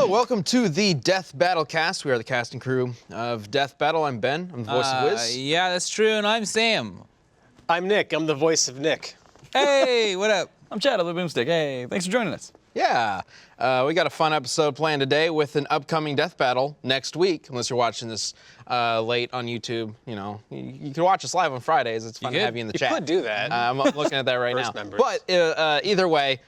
Hello, welcome to the Death Battle cast. We are the cast and crew of Death Battle. I'm Ben. I'm the voice of Wiz. Yeah, that's true, and I'm Sam. I'm Nick. I'm the voice of Nick. Hey, what up? I'm Chad of the Boomstick. Hey, thanks for joining us. Yeah, we got a fun episode planned today with an upcoming Death Battle next week. Unless you're watching this late on YouTube, you know, you can watch us live on Fridays. It's fun to have you in the chat. You could do that. I'm looking at that right now. Members. But either way,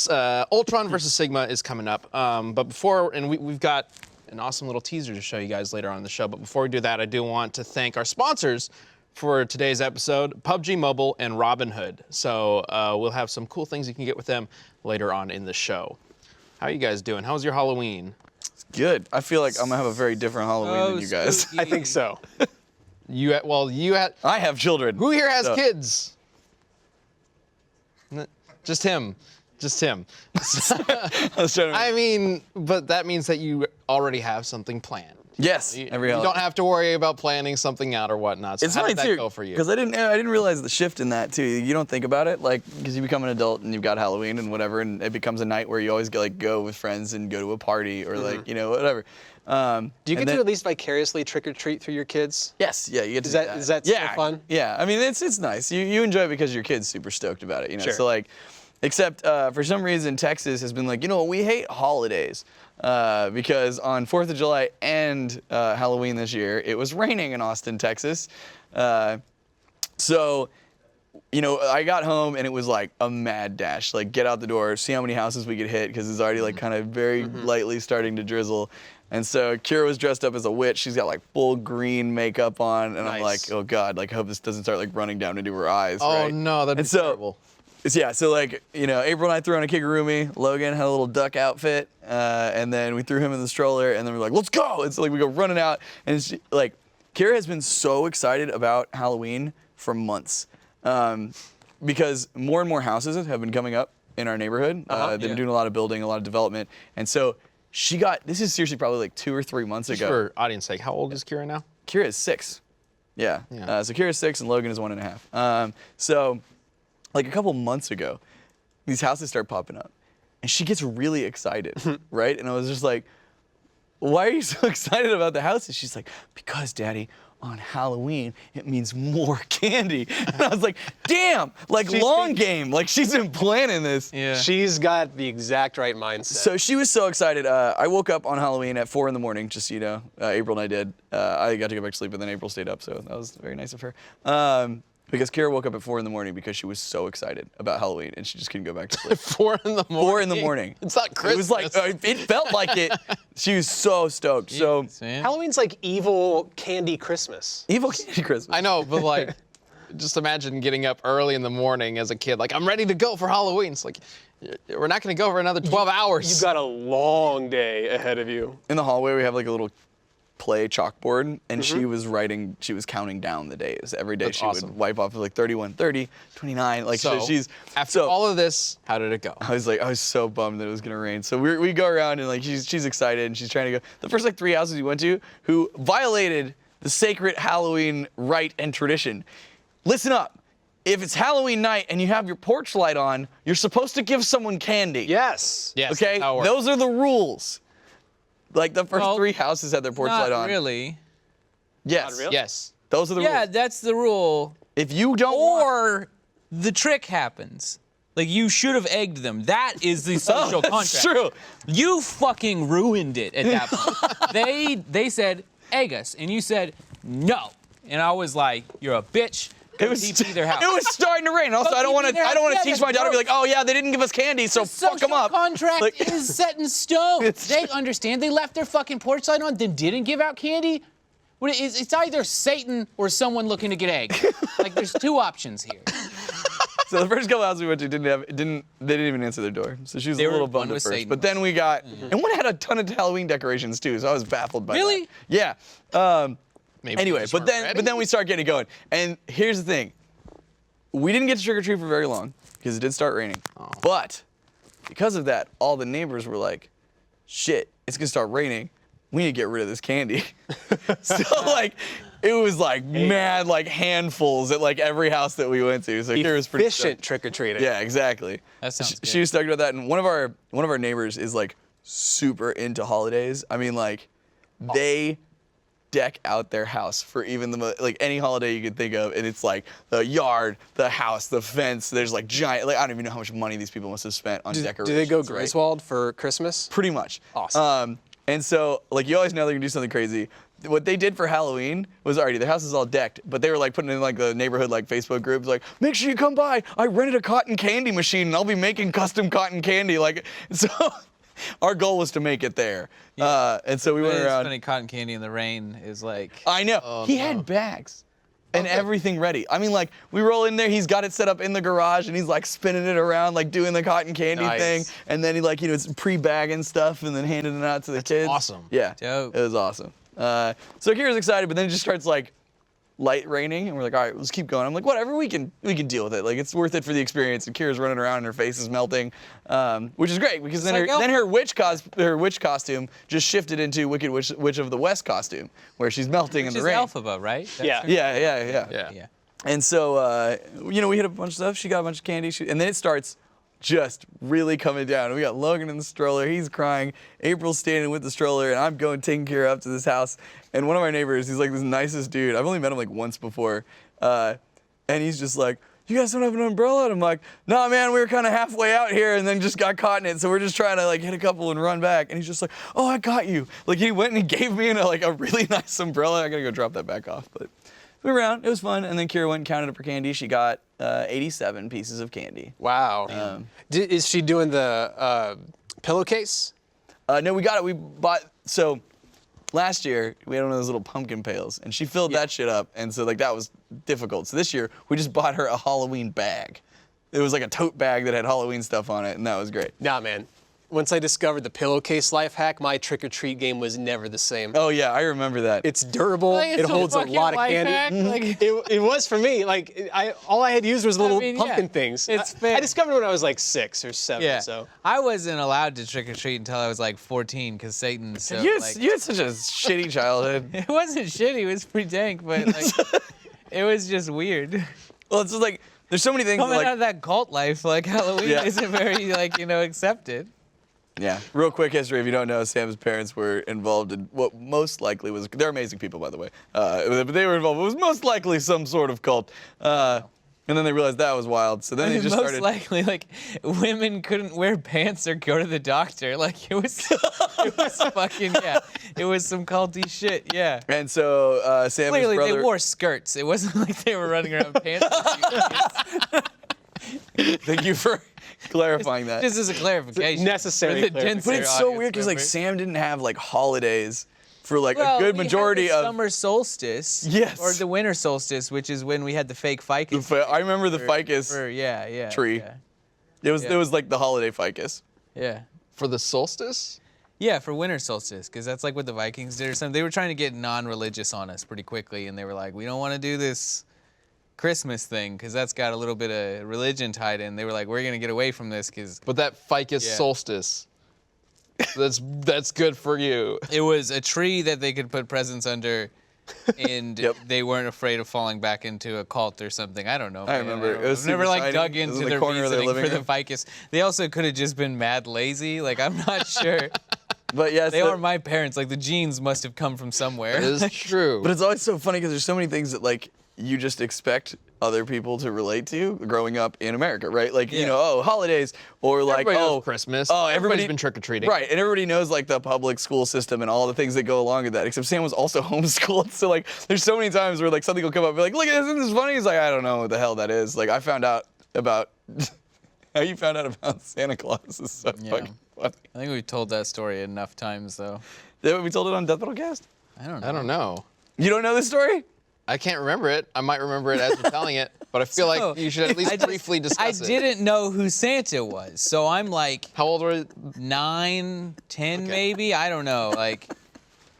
Ultron versus Sigma is coming up. But before, and we've got an awesome little teaser to show you guys later on in the show. But before we do that, I do want to thank our sponsors for today's episode, PUBG Mobile and Robinhood. So we'll have some cool things you can get with them later on in the show. How are you guys doing? How was your Halloween? It's good. I feel like I'm gonna have a very different Halloween than you guys. Spooky. I think so. You had. I have children. Who here has So- kids? Just him. Just him. I was trying to. I mean, but that means that you already have something planned. Yes, You every don't Halloween. have to worry about planning something out or whatnot. So It's how funny did that too, go for you? because I didn't realize the shift in that too. You don't think about it, like, because you become an adult and you've got Halloween and whatever, and it becomes a night where you always go with friends and go to a party or like whatever. Do you get and then- to at least vicariously trick or treat through your kids? Yes, yeah, you get to Is do that- is that still yeah, fun? Yeah, I mean it's nice. You enjoy it because your kid's super stoked about it, you know. Sure. So like, except for some reason Texas has been like, you know, we hate holidays because on 4th of July and Halloween this year it was raining in Austin, Texas. So, you know, I got home and it was like a mad dash. Like, get out the door, see how many houses we could hit because it's already like kind of very lightly starting to drizzle. And so Kira was dressed up as a witch. She's got like full green makeup on, and I'm like, Nice. oh God, like I hope this doesn't start like running down into her eyes. Oh right? no, that'd be And so- terrible. Yeah, so like, you know, April and I threw on a kigurumi. Logan had a little duck outfit, and then we threw him in the stroller, and then we're like, let's go! It's like we go running out, and she, like, Kira has been so excited about Halloween for months, because more and more houses have been coming up in our neighborhood. They've been doing a lot of building, a lot of development, and so she got, this is seriously probably like 2 or 3 months Just ago. for audience sake, how old is Kira now? Kira is 6. Yeah. So Kira's 6 and Logan is 1.5. So like a couple months ago, these houses start popping up and she gets really excited, right? And I was just like, why are you so excited about the houses? She's like, because Daddy, on Halloween, it means more candy. And I was like, damn, like long game. Like she's been planning this. Yeah. She's got the exact right mindset. So she was so excited. I woke up on Halloween at 4 in the morning, just so you know. April and I did. I got to go back to sleep, and then April stayed up, so that was very nice of her. Because Kira woke up at 4 in the morning because she was so excited about Halloween, and she just couldn't go back to sleep. 4 in the morning. 4 in the morning. It's not Christmas. It was like, it felt like it. She was so stoked. So, Man. Halloween's like evil candy Christmas. evil candy Christmas. I know, but like, just imagine getting up early in the morning as a kid. Like, I'm ready to go for Halloween. It's like, we're not going to go for another 12 hours. You've got a long day ahead of you. In the hallway, we have like a little play chalkboard, and she was counting down the days. Every day That's she awesome. would wipe off like 31, 30, 29. Like, So, she's after all of this, how did it go? I was so bummed that it was gonna rain. So we go around and like she's excited and she's trying to go. The first like 3 houses we went to who violated the sacred Halloween rite and tradition. Listen up. If it's Halloween night and you have your porch light on, you're supposed to give someone candy. Yes. Yes, Okay? that's how it works. Those are the rules. Like the first Well, 3 houses had their porch light Not on. really. Yes. Not really? Yes. Those are the Yeah, rules. that's the rule. If you don't want, Or the trick happens. Like, you should have egged them. That is the social contract. that's true. You fucking ruined it at that point. They said, egg us. And you said, no. And I was like, you're a bitch. Go It was, TP their house. it was starting to rain. Also, Go I don't TP want to. their I don't want house. to Yeah, teach my that's daughter to be gross. like, oh yeah, they didn't give us candy, so fuck them Social up. contract Like- is set in stone. They understand. They left their fucking porch light on, then didn't give out candy. It's either Satan or someone looking to get egged. Like, there's 2 options here. So the first couple houses we went to they didn't even answer their door. So she was They a were- little one bummed at was first. Satan. But then we got, and one had a ton of Halloween decorations too. So I was baffled by Really? that. Yeah. Maybe Anyway, they just but weren't then we start getting going. And here's the thing. We didn't get to trick or treat for very long because it did start raining. But because of that, all the neighbors were like, shit, it's gonna start raining. We need to get rid of this candy. So like, it was like mad like handfuls at like every house that we went to. So Kira was pretty Efficient stoked. trick or treating. Yeah, exactly. That sounds She good. was stoked about that. And one of our neighbors is like super into holidays. I mean, like, they deck out their house for even like any holiday you could think of, and it's like the yard, the house, the fence. There's like giant. Like I don't even know how much money these people must have spent on decorations. Do they go right? Griswold for Christmas? Pretty much. Awesome. And so, like, you always know they're gonna do something crazy. What they did for Halloween was already their house is all decked, but they were like putting in like the neighborhood like Facebook groups, like, make sure you come by. I rented a cotton candy machine, and I'll be making custom cotton candy. Like, so our goal was to make it there. And so we went around. Spending cotton candy in the rain is like. I know. He had bags and everything ready. I mean, like, we roll in there, he's got it set up in the garage, and he's like spinning it around, like doing the cotton candy thing. And then he like, it's pre-bagging stuff and then handing it out to the kids. awesome. Yeah. Dope. It was awesome. So Kira's excited, but then it just starts like light raining, and we're like, all right, let's keep going. I'm like, whatever, we can deal with it. Like, it's worth it for the experience. And Kira's running around and her face is melting, which is great because then her witch costume just shifted into Wicked Witch of the West costume, where she's melting in the rain. Alphaba, right? Yeah. Yeah. And so, we hit a bunch of stuff. She got a bunch of candy, and then it starts just really coming down. We got Logan in the stroller. He's crying. April's standing with the stroller, and I'm taking Kira up to this house. And one of our neighbors, he's like this nicest dude. I've only met him like once before. And he's just like, you guys don't have an umbrella? And I'm like, nah, man, we were kind of halfway out here and then just got caught in it. So we're just trying to like hit a couple and run back. And he's just like, oh, I got you. Like he went and he gave me a really nice umbrella. I gotta go drop that back off. But we were around. It was fun. And then Kira went and counted up her candy. She got 87 pieces of candy. Wow. Is she doing the pillowcase? No, we got it. We bought, so last year we had one of those little pumpkin pails and she filled that shit up. And so like that was difficult. So this year we just bought her a Halloween bag. It was like a tote bag that had Halloween stuff on it, and that was great. Nah, man. Once I discovered the pillowcase life hack, my trick-or-treat game was never the same. Oh yeah, I remember that. It's durable. Like, it holds a lot of candy. It was for me. Like all I had used was little pumpkin things. It's fair. I discovered when I was like 6 or 7. Yeah. So I wasn't allowed to trick or treat until I was like 14 because Satan. So you like, had such a shitty childhood. it wasn't shitty. It was pretty dank, but like, it was just weird. Well, it's just like there's so many things. Coming Like, out of that cult life, like Halloween isn't very like accepted. yeah. Real quick history, if you don't know, Sam's parents were involved in what most likely was, they're amazing people, by the way, but they were involved, it was most likely some sort of cult. And then they realized that was wild, so then they just most started. likely, like, women couldn't wear pants or go to the doctor. Like, it was fucking, it was some culty shit, yeah. And so Sam, Clearly, his brother. they wore skirts. It wasn't like they were running around pants. Thank you for clarifying that. This is a clarification. Necessary For the clarification. denser But it's so audience weird because like members. Sam didn't have like holidays for like Well, a good we had majority the of. summer solstice. Yes. Or the winter solstice, which is when we had the fake ficus. I remember the ficus tree. Yeah. It was like the holiday ficus. Yeah. For the solstice? Yeah, for winter solstice, because that's like what the Vikings did or something. They were trying to get non-religious on us pretty quickly, and they were like, we don't want to do this Christmas thing, because that's got a little bit of religion tied in. They were like, we're going to get away from this, because But that ficus solstice, that's good for you. it was a tree that they could put presents under, and they weren't afraid of falling back into a cult or something. I don't know. I remember. It was I've never super like tiny. dug It was into in the their corner of their reasoning living for the room. ficus. They also could have just been mad lazy. Like, I'm not sure. But yes, They are my parents. Like, the genes must have come from somewhere. It is true. But it's always so funny because there's so many things that like you just expect other people to relate to growing up in America, right? Like holidays or like Everybody knows Christmas. Oh, Everybody's been trick-or-treating. Right, and everybody knows like the public school system and all the things that go along with that. Except Sam was also homeschooled, so like there's so many times where like something will come up and be like, look, isn't this funny? He's like, I don't know what the hell that is. Like I found out about how you found out about Santa Claus is so fucking funny. I think we've told that story enough times, though. We told it on Death Metal Cast? I don't know. I don't know. You don't know this story? I can't remember it. I might remember it as we're telling it, but I feel like you should at least briefly discuss it. I didn't know who Santa was, so I'm like How old were you? 9, 10 maybe. I don't know. Like,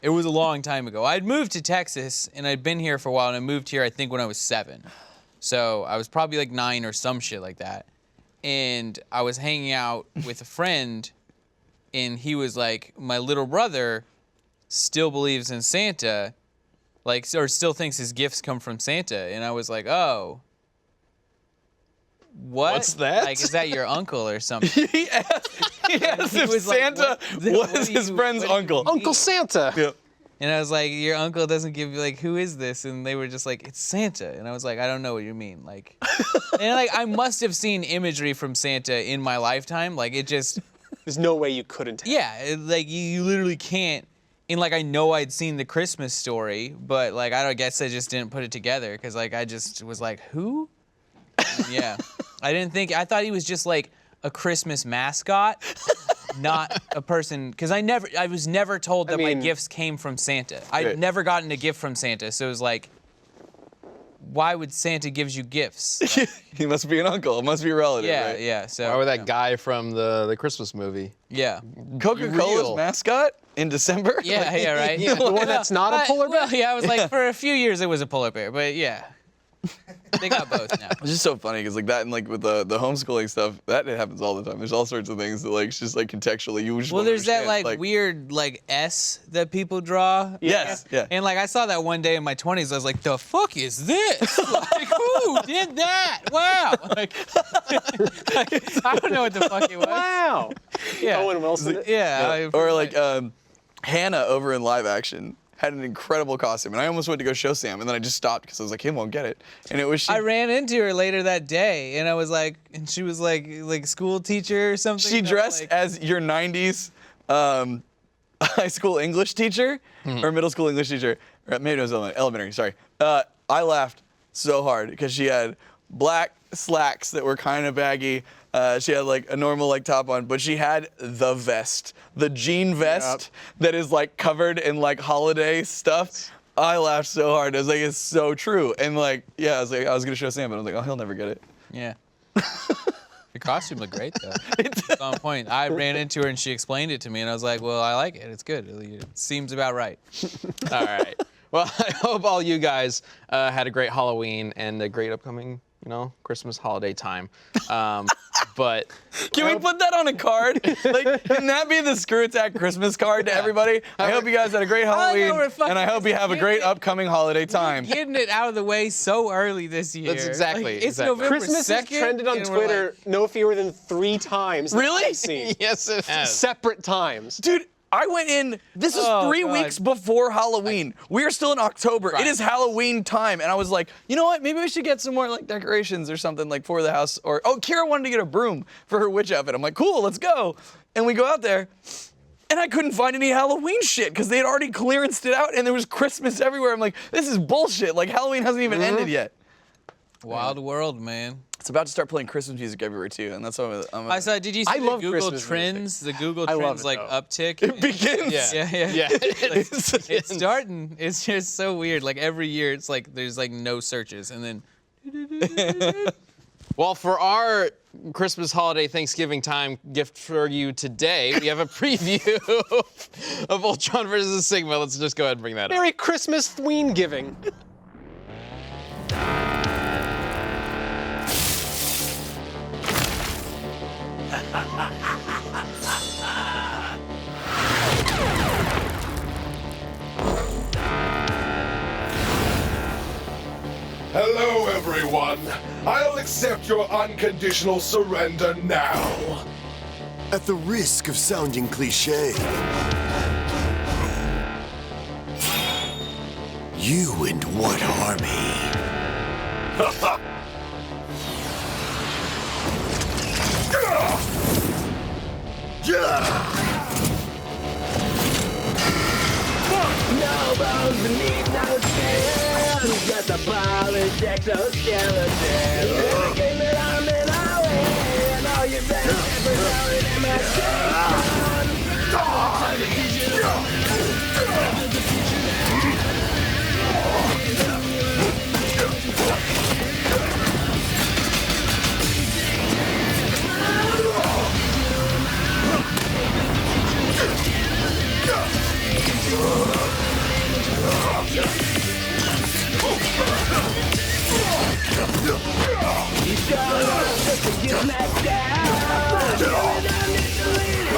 it was a long time ago. I'd moved to Texas, and I'd been here for a while, and I moved here, I think, when I was 7. So I was probably like 9 or some shit like that. And I was hanging out with a friend, and he was like, my little brother still believes in Santa, like, or still thinks his gifts come from Santa. And I was like, oh. what? What's that? Like, is that your uncle or something? He asked if was like, Santa what was his friend's uncle. Uncle Santa. Yep. And I was like, your uncle doesn't give you, like, who is this? And they were just like, it's Santa. And I was like, I don't know what you mean. Like, and like, I must have seen imagery from Santa in my lifetime. Like, it just, There's no way you couldn't have. yeah, like, you literally can't. And like, I know I'd seen the Christmas Story, but like, I guess I just didn't put it together because like, I just was like, who? And yeah, I thought he was just like a Christmas mascot. Not a person, because I was never told that my mean- gifts came from Santa. I'd Right. never gotten a gift from Santa, so it was like, why would Santa gives you gifts? He must be an uncle. It must be a relative, Yeah, right? yeah. So Or that guy from the Christmas movie. yeah, Coca-Cola's Real. mascot in December? yeah, yeah, right. The one that's not a polar bear? Well, yeah, I was like, for a few years it was a polar bear, but yeah, they got both now. It's just so funny because like that and like with the homeschooling stuff, that happens all the time. There's all sorts of things that like it's just like contextually you just Well, won't there's that understand. like weird like S that people draw. Yes, yeah. And like I saw that one day in my 20s, I was like, the fuck is this? Like who did that? Wow. Like, I don't know what the fuck it was. Wow. Yeah. Owen Wilson. Yeah. Or like Hannah over in live action had an incredible costume, and I almost went to go show Sam, and then I just stopped because I was like, he won't get it. And it was she. I ran into her later that day, and I was like, and she was like school teacher or something. She and I was dressed like, as your 90s high school English teacher or middle school English teacher. Or maybe it was elementary, sorry. I laughed so hard because she had black slacks that were kind of baggy. She had like a normal like top on, but she had the vest, the jean vest that is like covered in like holiday stuff. I laughed so hard. I was like, it's so true. And like, yeah, I was like, I was gonna show Sam, but I was like, oh, he'll never get it. Yeah. Your costume looked great though. It's on point. I ran into her and she explained it to me, and I was like, well, I like it. It's good. It seems about right. All right. Well, I hope all you guys had a great Halloween and a great upcoming, Christmas holiday time. But Can we put that on a card? Like, can that be the Screw Attack Christmas card to everybody? I hope you guys had a great Halloween, we're fucking and I hope you have a great upcoming holiday time. Getting it out of the way so early this year. That's exactly- Like, it's exactly. November Christmas 2nd. has trended on and we're Twitter like, no fewer than 3 times. that Really? I've seen. yes, it has. Separate times. Dude, I went in, this is Oh, 3 God. weeks before Halloween. We are still in October. Right. It is Halloween time. And I was like, you know what? Maybe we should get some more like decorations or something like for the house. Or, oh, Kira wanted to get a broom for her witch outfit. I'm like, cool, let's go. And we go out there. And I couldn't find any Halloween shit because they had already clearanced it out and there was Christmas everywhere. I'm like, this is bullshit. Like Halloween hasn't even ended yet. Wild world, man. It's about to start playing Christmas music everywhere too, and that's what I'm. I saw. Did you see I the love Google Christmas Trends? The Google I love Trends it, like though. uptick. It begins. Yeah, yeah. Yeah. It's starting. It's just so weird. Like every year, it's like there's like no searches, and then Well, for our Christmas, holiday, Thanksgiving time gift for you today, we have a preview of Ultron versus Sigma. Let's just go ahead and bring that up. Merry Christmas tween giving. Hello, everyone. I'll accept your unconditional surrender now. At the risk of sounding cliche, you and what army? No bones beneath no skin, just a polished exoskeleton. Every game that I'm in, I win. And all you better ever know it in my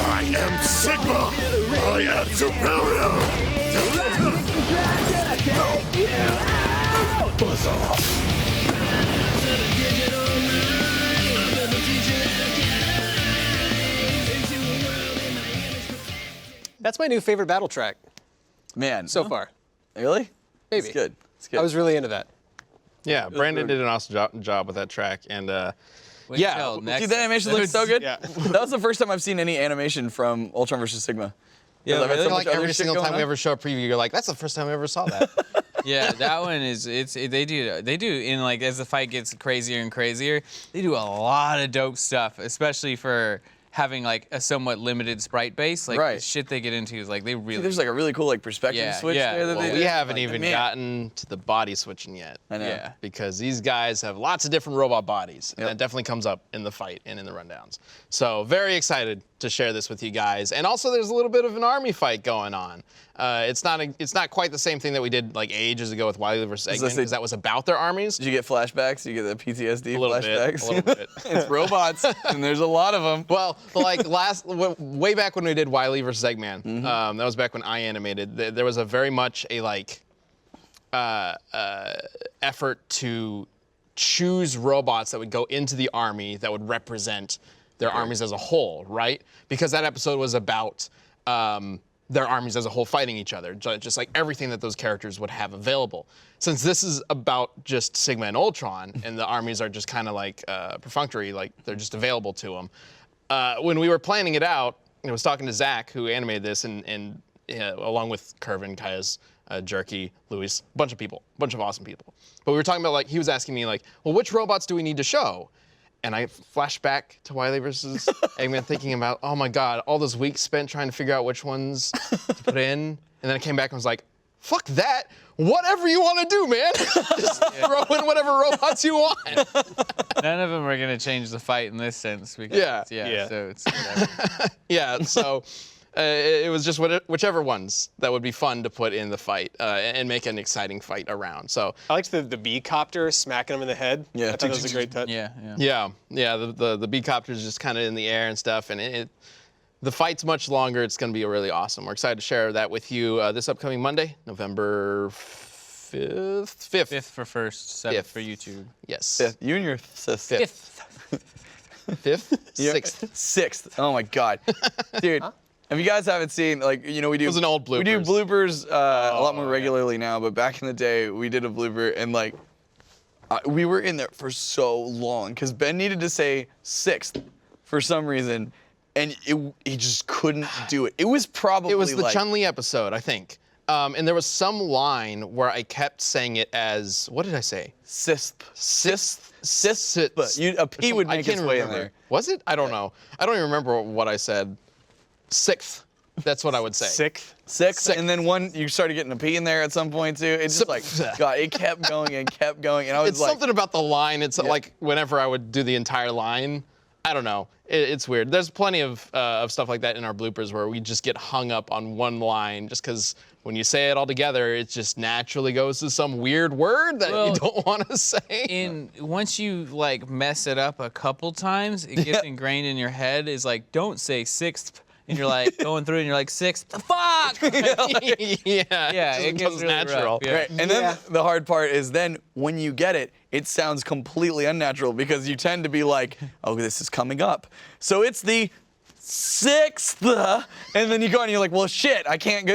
I am Sigma! I am superior! Buzz off! That's my new favorite battle track Man. so far. Really? Maybe. It's good. It's good. I was really into that. Yeah, Brandon did an awesome job with that track, and Wait yeah, till next Dude, that animation looks so good. Yeah. That was the first time I've seen any animation from Ultron versus Sigma. Yeah, I've had really? so much like other every shit single going time we on. ever show a preview, you're like, that's the first time I ever saw that. Yeah, that one is they do in like as the fight gets crazier and crazier, they do a lot of dope stuff, especially for having like a somewhat limited sprite base. Like Right. the shit they get into is like they really There's like a really cool like perspective Yeah, switch yeah. there that Well, they we did. haven't Like, even man. gotten to the body switching yet. I know. Yeah. Because these guys have lots of different robot bodies, and Yep. that definitely comes up in the fight and in the rundowns. So very excited to share this with you guys. And also, there's a little bit of an army fight going on. It's not quite the same thing that we did like ages ago with Wily versus Eggman, say- because that was about their armies. Did you get flashbacks? Did you get the PTSD A little flashbacks? bit, a little bit. It's robots, and there's a lot of them. Well, like way back when we did Wily versus Eggman, that was back when I animated. There was a very much a like effort to choose robots that would go into the army that would represent their armies as a whole, right? Because that episode was about their armies as a whole fighting each other, just like everything that those characters would have available. Since this is about just Sigma and Ultron, and the armies are just kind of like perfunctory, like they're just available to them. When we were planning it out, I was talking to Zach, who animated this, and along with Kervin, Kaius, Jerky, Luis, a bunch of awesome people. But we were talking about, like, he was asking me, like, well, which robots do we need to show? And I flashed back to Wily versus Eggman, thinking about, oh my God, all those weeks spent trying to figure out which ones to put in. And then I came back and was like, fuck that. Whatever you want to do, man. Just throw in whatever robots you want. none of them are gonna change the fight in this sense because Yeah. so it's whatever. Yeah, so it was just whichever ones that would be fun to put in the fight and make an exciting fight around. So I liked the bee copter smacking him in the head. Yeah. I thought that was a great touch. yeah. the bee copter's just kind of in the air and stuff, and the fight's much longer. It's going to be really awesome. We're excited to share that with you this upcoming Monday, November 5th. 5th for first, 7th Fifth. for YouTube. Yes. Fifth. You and your sis. 5th? Yeah. 6th. Sixth. Oh my God, dude. If you guys haven't seen, like, we do. It was an old We do bloopers a lot more yeah. regularly now, but back in the day, we did a blooper, and like, we were in there for so long because Ben needed to say sixth for some reason, and he just couldn't do it. It was probably It was the like, Chun-Li episode, I think. And there was some line where I kept saying it as, what did I say? Sisp. Sisp. But a P would make its way in there. Was it? I don't know. I don't even remember what I said. 6th. That's what I would say. Sixth. Sixth, and then you started getting a P in there at some point too. It's just like, God, it kept going and kept going, and I was It's like, something about the line. It's like whenever I would do the entire line, I don't know. It's weird. There's plenty of stuff like that in our bloopers where we just get hung up on one line just because when you say it all together, it just naturally goes to some weird word that you don't want to say. Once you like mess it up a couple times, it gets ingrained in your head. Is like, don't say 6th. And you're like going through and you're like, 6th, fuck! yeah, it it gets goes really natural. rough, yeah. Right. And then the hard part is then when you get it, it sounds completely unnatural because you tend to be like, oh, this is coming up. So it's the 6th, and then you go and you're like, well, shit, I can't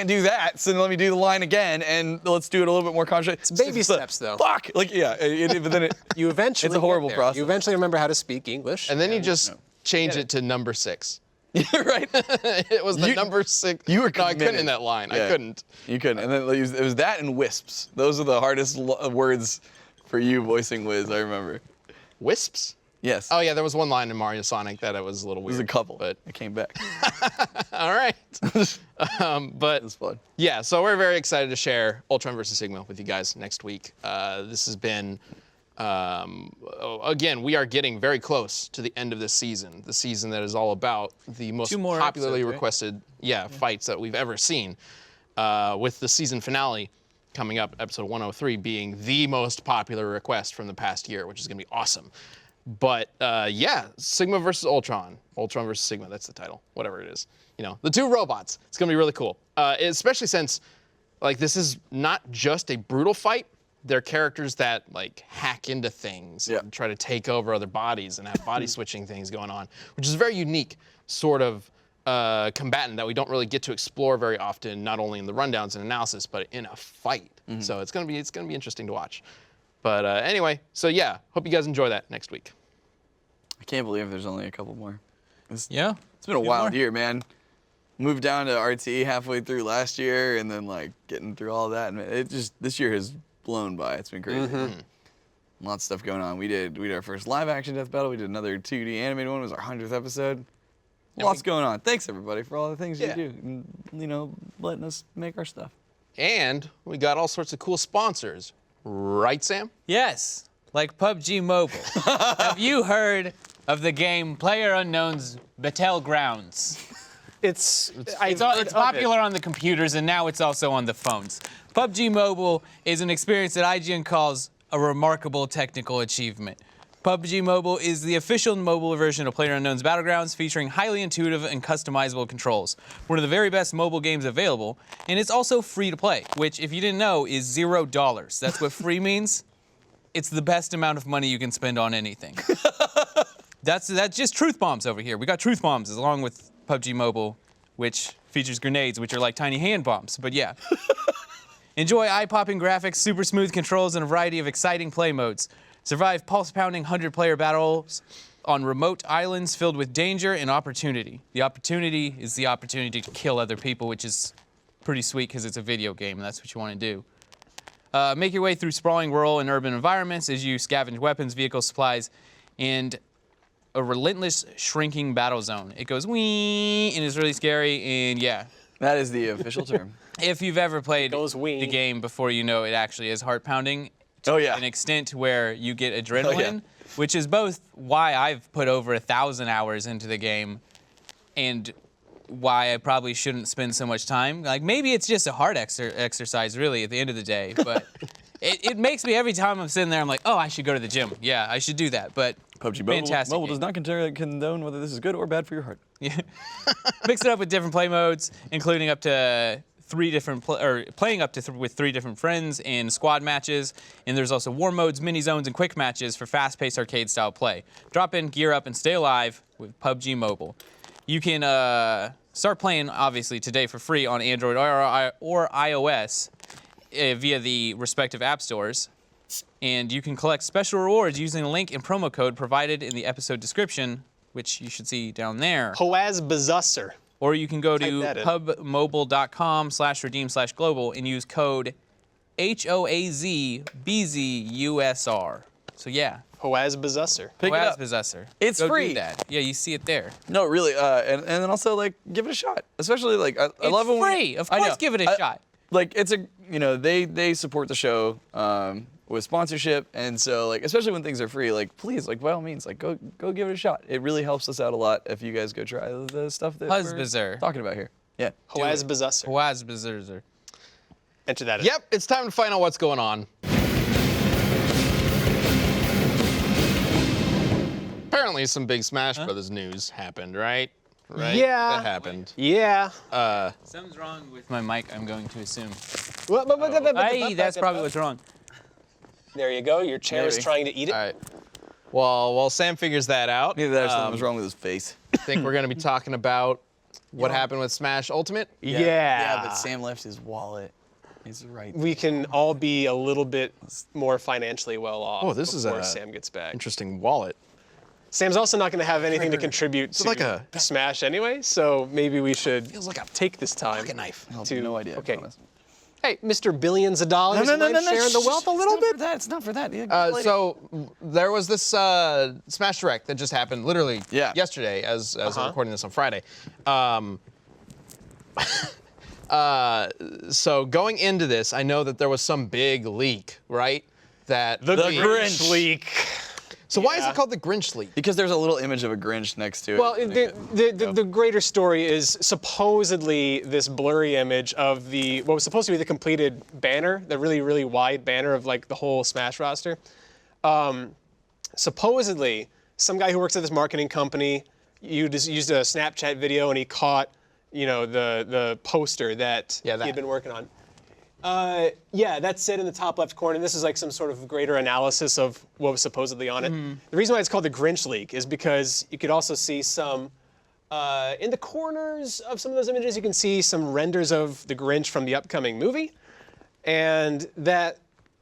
do that. So let me do the line again, and let's do it a little bit more conscious. It's baby steps, though. Fuck. Like, yeah. But then You eventually It's a horrible get there. process. You eventually remember how to speak English. And then you just change it to number 6. right. It was the number 6. You were No, I couldn't committed. in that line. I Yeah. couldn't. You couldn't. And then it was that and wisps. Those are the hardest words for you voicing Wiz, I remember. Wisps? Yes. Oh yeah, there was one line in Mario Sonic that it was a little weird. There's a couple, but it came back. all right. But It was fun. yeah, so we're very excited to share Ultron versus Sigma with you guys next week. This has been, again, we are getting very close to the end of this season. The season that is all about the most 2 more popularly episodes, right? requested, fights that we've ever seen. With the season finale coming up, episode 103 being the most popular request from the past year, which is going to be awesome. But Sigma versus Ultron. Ultron versus Sigma, that's the title, whatever it is. The 2 robots. It's going to be really cool. Especially since, like, this is not just a brutal fight. They're characters that, like, hack into things and try to take over other bodies and have body switching things going on, which is a very unique sort of combatant that we don't really get to explore very often, not only in the rundowns and analysis, but in a fight. So it's gonna be interesting to watch. But anyway, so yeah, hope you guys enjoy that next week. I can't believe there's only a couple more. Yeah. It's been a Few wild more. year, man. Moved down to RT halfway through last year, and then like getting through all that, and this year has blown by. It's been crazy. Lots of stuff going on. We did our first live action death battle. We did another 2D animated one. It was our 100th episode. Lots going on. Thanks everybody for all the things you do, and, you know, letting us make our stuff. And we got all sorts of cool sponsors, right, Sam? Yes, like PUBG Mobile. Have you heard of the game PlayerUnknown's Battlegrounds? It's It's popular on the computers, and now it's also on the phones. PUBG Mobile is an experience that IGN calls a remarkable technical achievement. PUBG Mobile is the official mobile version of PlayerUnknown's Battlegrounds, featuring highly intuitive and customizable controls. One of the very best mobile games available, and it's also free to play, which, if you didn't know, is $0. That's what free means. It's the best amount of money you can spend on anything. That's just truth bombs over here. We got truth bombs along with PUBG Mobile, which features grenades, which are like tiny hand bombs. But yeah. Enjoy eye-popping graphics, super smooth controls, and a variety of exciting play modes. Survive pulse-pounding 100-player battles on remote islands filled with danger and opportunity. The opportunity is the opportunity to kill other people, which is pretty sweet because it's a video game, and that's what you want to do. Make your way through sprawling rural and urban environments as you scavenge weapons, vehicles, supplies, and a relentless shrinking battle zone. It goes wee and is really scary, and yeah. That is the official term. If you've ever played goes wee. the game before, you know it actually is heart-pounding. Oh yeah. An extent where you get adrenaline, Oh, yeah. which is both why I've put over 1,000 hours into the game and why I probably shouldn't spend so much time. Like, maybe it's just a heart exercise, really, at the end of the day, but it makes me, every time I'm sitting there, I'm like, oh, I should go to the gym. Yeah, I should do that, but PUBG fantastic Mobile game. does not condone whether this is good or bad for your heart. Yeah. Mix it up with different play modes, including up to playing up to with 3 different friends in squad matches, and there's also war modes, mini zones, and quick matches for fast-paced arcade-style play. Drop in, gear up, and stay alive with PUBG Mobile. You can start playing, obviously, today for free on Android or iOS via the respective app stores, and you can collect special rewards using a link and promo code provided in the episode description, which you should see down there. Hoaz Bazusser. Or you can go to that in. pubmobile.com/redeem/global and use code HOAZBZUSR. So yeah, Hoaz Bazusser. Pick it up. Possessor. It's Go free. Do that. Yeah, you see it there. No, really, and then also like give it a shot. Especially like I love it It's when free. Of I course, know. give it a shot. Like it's a they support the show with sponsorship, and so like especially when things are free, like please, like by all means, like go give it a shot. It really helps us out a lot if you guys go try the stuff that Huzzbazzer. we're talking about here. Yeah. Hoaz Bazusser. Pozzbazzer. Enter that in. Yep, it's time to find out what's going on. Apparently some big Smash Brothers news happened, right? Right? Yeah. That happened. Yeah. Something's wrong with my mic, I'm going to assume. Hey, Hey, that's probably what's wrong. There you go. Your chair is Maybe. trying to eat it. All right. Well, while Sam figures that out, Either that or something was wrong with his face. I think we're going to be talking about what happened with Smash Ultimate. Yeah. Yeah, but Sam left his wallet. He's right. We can all be a little bit more financially well off Oh, this is before a Sam gets back. Interesting wallet. Sam's also not going to have anything to contribute to like a- Smash anyway, so maybe we should Feels like a take this time pocket knife. I have to no idea. I Okay. promise. Hey, Mr. Billions of Dollars, you mind sharing the wealth a little bit? It's not for that. Yeah, So there was this Smash Direct that just happened literally yesterday as I'm recording this on Friday. So going into this, I know that there was some big leak, right? That The leaked. Grinch leak. So why is Yeah. it called the Grinch leak? Because there's a little image of a Grinch next to it. Well, the greater story is supposedly this blurry image of what was supposed to be the completed banner, the really, really wide banner of like the whole Smash roster. Supposedly, some guy who works at this marketing company used a Snapchat video and he caught, the poster that he had been working on. Yeah, that's it in the top left corner. This is like some sort of greater analysis of what was supposedly on it. The reason why it's called the Grinch leak is because you could also see some In the corners of some of those images, you can see some renders of the Grinch from the upcoming movie. And that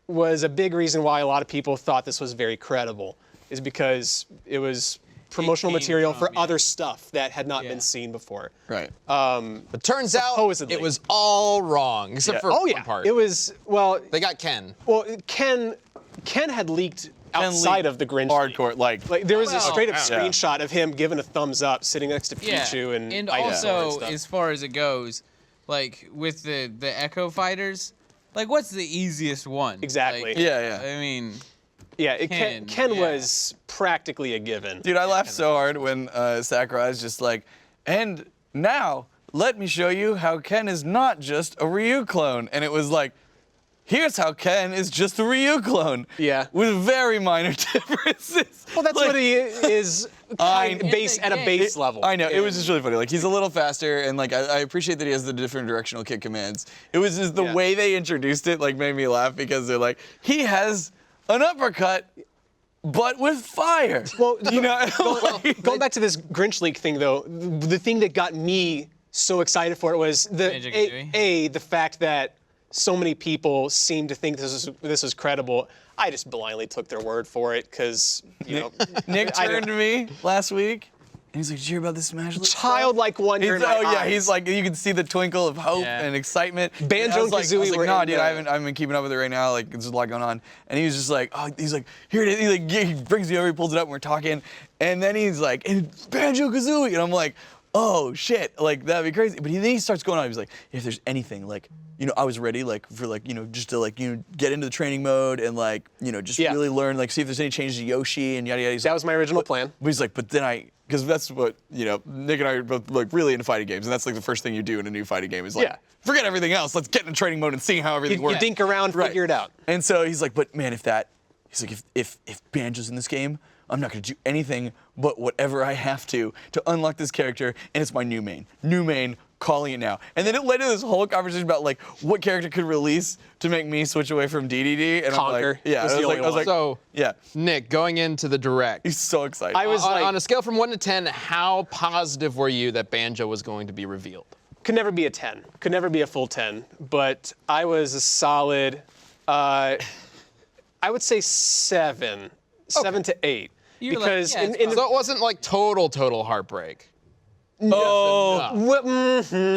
was a big reason why a lot of people thought this was very credible, is because it was promotional material for other stuff that had not been seen before. Right. But turns out supposedly. it was all wrong, except for one part. It was, well, They got Ken. well, Ken had leaked outside of the Grinch Hardcore, leak. like There was a straight up yeah. screenshot of him giving a thumbs up sitting next to Pichu and and Idaho also stuff. as far as it goes, like with the Echo Fighters, like what's the easiest one? Exactly. Like, Yeah, yeah. I mean, Yeah, Ken yeah. was practically a given. Dude, I laughed so hard when Sakurai's just like, and now let me show you how Ken is not just a Ryu clone. And it was like, here's how Ken is just a Ryu clone. Yeah. With very minor differences. Well, that's Like, what he is at a base level. I know, it was just really funny. Like, he's a little faster, and like, I appreciate that he has the different directional kick commands. It was just the way they introduced it, like, made me laugh because they're like, he has an uppercut, but with fire. Well, you know, going back to this Grinch leak thing, though, the thing that got me so excited for it was the fact that so many people seemed to think this was credible. I just blindly took their word for it because, you know, Nick turned to me last week, and he's like, "Did you hear about this Smash League?" childlike wonder in my eyes. He's like, you can see the twinkle of hope and excitement. Banjo and I was Kazooie like, were "No, in dude, the- I haven't been keeping up with it right now. Like, there's a lot going on." And he was just like, "Oh," he's like, "Here it is." He like, he brings me over, he pulls it up, and we're talking, and then he's like, "And Banjo Kazooie," and I'm like, "Oh shit, like that'd be crazy." But then he starts going on. He's like, "If there's anything like." You know, I was ready, like, for, like, you know, just to, like, you know, get into the training mode and, like, you know, just really learn, like, see if there's any changes to Yoshi and yada, yada. That was my original plan. But he's like, but then because that's what, you know, Nick and I are both, like, really into fighting games, and that's, like, the first thing you do in a new fighting game is, like, forget everything else. Let's get in training mode and see how everything works. You dink around, figure it out. And so he's like, but, man, he's like, if Banjo's in this game, I'm not going to do anything but whatever I have to unlock this character, and it's my new main. New main, calling it now. And then it led to this whole conversation about, like, what character could release to make me switch away from DDD. And Conquer. I'm like, yeah, was the only one. So, yeah. Nick, going into the direct, He's so excited. I was on a scale from 1 to 10, how positive were you that Banjo was going to be revealed? Could never be a 10. Could never be a full 10. But I was a solid, I would say 7. 7 to 8. You're like, because yeah, in it's the, So it wasn't like total heartbreak. Oh, you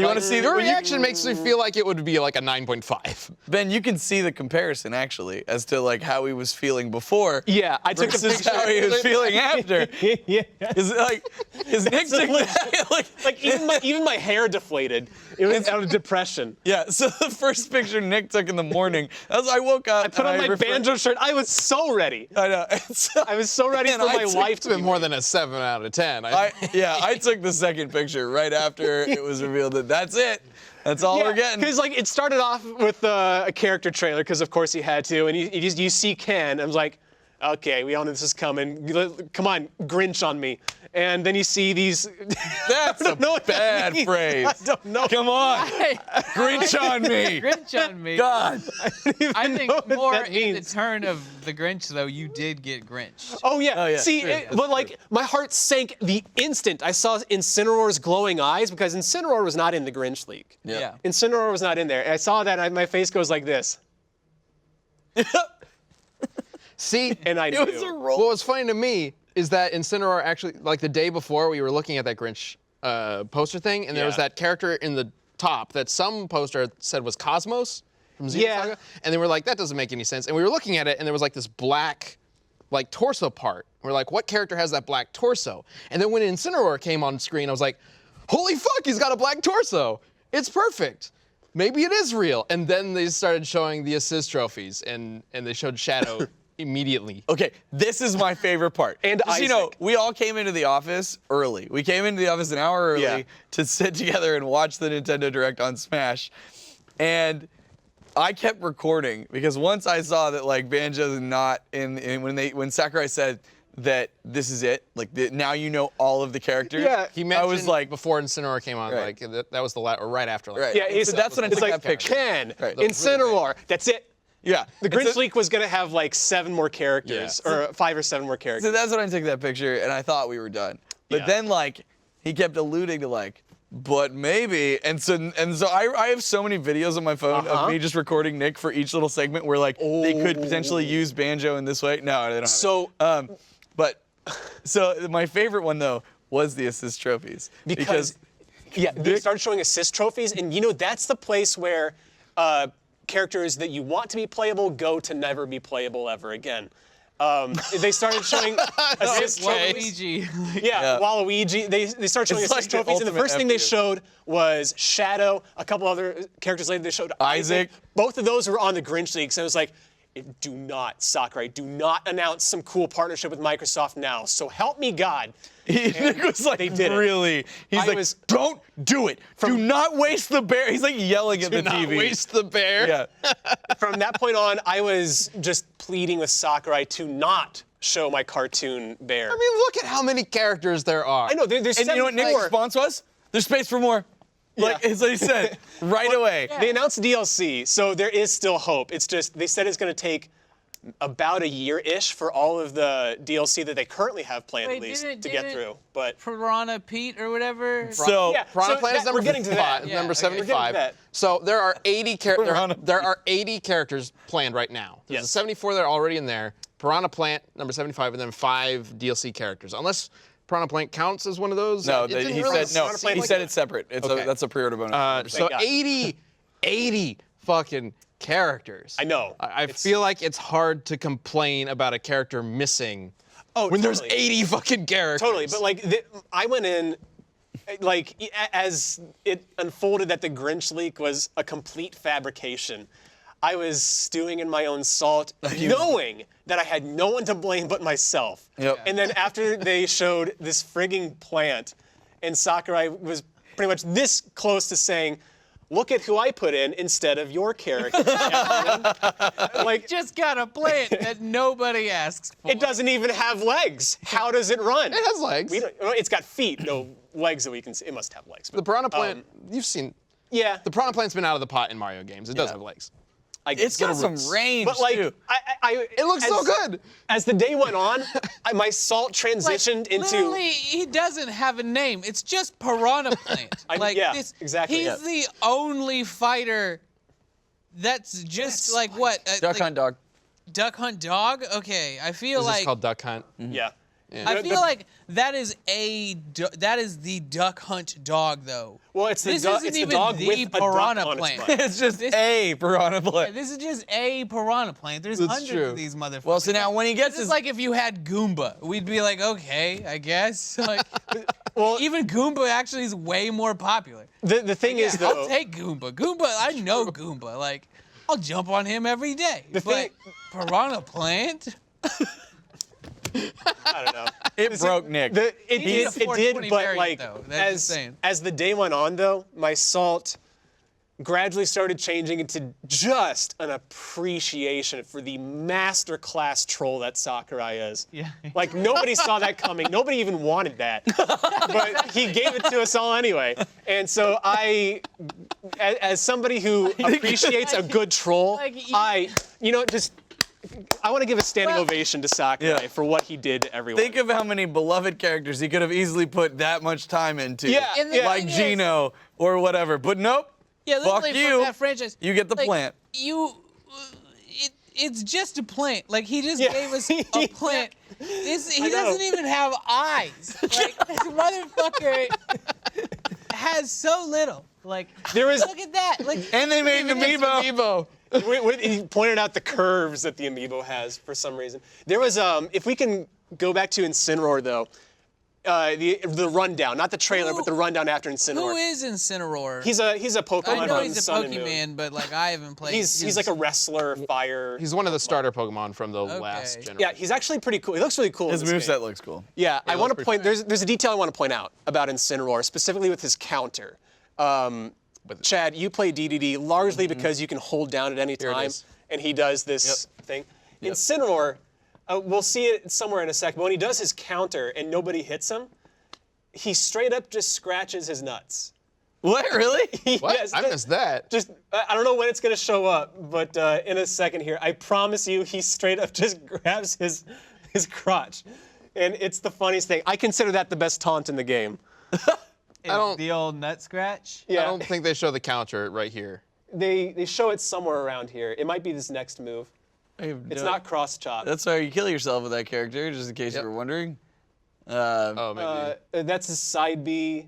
want to see Your reaction makes me feel like it would be like a 9.5. Ben, you can see the comparison actually as to like how he was feeling before. yeah, I took a Versus picture. how he was feeling after. yeah. Is Nick took that, Like even my hair deflated. It was out of depression. yeah. So the first picture Nick took in the morning, I woke up. I put on my banjo shirt. I was so ready. I know. And so, I was so ready and for I my took life to be More than a 7 out of 10. I took the second picture right after it was revealed that that's it. That's all we're getting. Because like it started off with a character trailer, because of course he had to, and you see Ken. I was like, okay, we all know this is coming. Come on, Grinch on me. And then you see these. That's a bad phrase. I don't know. Come on, Grinch on me. Grinch on me. God. I think know what more that in the means. turn of the Grinch, though, you did get Grinch. Oh yeah. yeah. See, True. but like my heart sank the instant I saw Incineroar's glowing eyes, because Incineroar was not in the Grinch leak. Yeah. Incineroar was not in there. And I saw that, and my face goes like this, See, and I knew. It was a roll. what was funny to me is that Incineroar actually, like the day before, we were looking at that Grinch poster thing, and there was Yeah. that character in the top that some poster said was Cosmos from Xenosaga, Yeah. and they were like, that doesn't make any sense. And we were looking at it, and there was like this black, like torso part. We're like, what character has that black torso? And then when Incineroar came on screen, I was like, holy fuck, he's got a black torso. It's perfect. Maybe it is real. And then they started showing the assist trophies, and they showed Shadow immediately. Okay, this is my favorite part. And just, you know, Isaac. we all came into the office early. We came into the office an hour early Yeah. to sit together and watch the Nintendo Direct on Smash. And I kept recording because once I saw that like Banjo's not in when Sakurai said that this is it, like now you know all of the characters. Yeah. He mentioned I was like, before Incineroar came on, Right. like that was the or right after. Like, Right. Yeah, So that's when I it's took like that picture. Ken, Right. Incineroar. That's it. yeah. The And Grinch so- leak was gonna have like 7 more characters, or 5 or 7 more characters. So that's when I took that picture, and I thought we were done. But Yeah. then, like, he kept alluding to like, but maybe, and so I have so many videos on my phone of me just recording Nick for each little segment where like they could potentially use banjo in this way. No, they don't. So, So my favorite one though was the assist trophies because they started showing assist trophies, and you know that's the place where characters that you want to be playable go to never be playable ever again. They started showing assist trophies. Waluigi. Waluigi. They started showing assist trophies, and the first thing they showed was Shadow. A couple other characters later, they showed Isaac. Both of those were on the Grinch League, so it was like, do not, Sakurai, do not announce some cool partnership with Microsoft now. So help me God. Nick was like, they did really? He's don't do it. Do not waste the bear. He's like yelling at the TV. Do not waste the bear. Yeah. From that point on, I was just pleading with Sakurai to not show my cartoon bear. I mean, look at how many characters there are. I know, there's And you know what Nick's response was? There's space for more. Like, as he said, right away. They announced DLC, so there is still hope. It's just, they said it's going to take about a year-ish for all of the DLC that they currently have planned, at least, to get through. But Piranha Pete or whatever. So, Piranha Plant is number we're getting to that. number okay. 75. We're getting to that. So there are 80 there are 80 characters planned right now. There's Yes. 74 that are already in there. Piranha Plant, number 75, and then 5 DLC characters. Unless Piranha Plant counts as one of those. no, It didn't he really said no. Piranha Plant He like said that. it's separate. It's Okay. that's a pre-order bonus. So God. 80 fucking characters. I know. I feel like it's hard to complain about a character missing when there's totally. 80 fucking characters. Totally, but like, I went in, like, as it unfolded that the Grinch leak was a complete fabrication, I was stewing in my own salt, knowing that I had no one to blame but myself. Yep. And then after they showed this frigging plant, and Sakurai was pretty much this close to saying, look at who I put in instead of your character. Like, Just got a plant that nobody asks for. it doesn't even have legs. How does it run? It has legs. It's got feet, no legs that we can see. It must have legs. The Piranha Plant, you've seen. Yeah. The Piranha Plant's been out of the pot in Mario games. It does have legs. It's got some range But like, too. It looks so good. As the day went on, my salt transitioned into. Literally, he doesn't have a name. It's just Piranha Plant. Exactly. He's the only fighter that's just like what? Duck like, Hunt Dog. Duck Hunt Dog? Okay, I feel This like is called Duck Hunt. Yeah. I feel like that is the Duck Hunt Dog though. Well, it's the This dog. isn't It's the even dog the with a duck piranha on its plant. butt. It's just a Piranha Plant. This is just a Piranha Plant. There's hundreds true. of these motherfuckers. Well, so now when he gets This his is like if you had Goomba. We'd be like, okay, I guess. Like, Well, even Goomba actually is way more popular. the thing is though. I'll take Goomba. I know Goomba. Like, I'll jump on him every day. The but thing- Piranha Plant? I don't know. it broke Nick. It needs a did, 420 but variant, like though. That's insane. as the day went on though, my salt gradually started changing into just an appreciation for the masterclass troll that Sakurai is. Yeah. Like nobody saw that coming. Nobody even wanted that. But he gave it to us all anyway. And so as somebody who appreciates a good troll, Like, I want to give a standing Well- ovation to Sakurai Yeah. for what he did to everyone. Think of how many beloved characters he could have easily put that much time into. Yeah, And the Like thing is- Gino or whatever. But nope. Yeah, Fuck literally you. from that franchise. You get the like, plant. It's just a plant. Like he just Yeah. gave us a plant. He know. doesn't even have eyes. Like this motherfucker has so little. Like There is- look at that. Like And they made an amiibo. He pointed out the curves that the amiibo has for some reason. There was, if we can go back to Incineroar though, the rundown, not the trailer, but the rundown after Incineroar. who is Incineroar? He's a Pokemon I know from he's a Sun and Moon. Pokemon, but like I haven't played. He's like a wrestler, fire. He's one of the starter Pokemon from the last generation. Yeah, he's actually pretty cool. He looks really cool. His in this moveset game. looks cool. Yeah, I want to pretty point. There's a detail I want to point out about Incineroar, specifically with his counter. Chad, you play DDD largely because you can hold down at any it time, is. and he does this thing. Incineroar, we'll see it somewhere in a second, but when he does his counter and nobody hits him, he straight up just scratches his nuts. What, really? What? Yes, I missed that. Just, I don't know when it's gonna show up, but in a second here, I promise you, he straight up just grabs his crotch, and it's the funniest thing. I consider that the best taunt in the game. don't- The old nut scratch? Yeah. I don't think they show the counter right here. They show it somewhere around here. It might be this next move. It's not cross chop. That's why you kill yourself with that character, just in case you were wondering. Oh, maybe. That's his side B.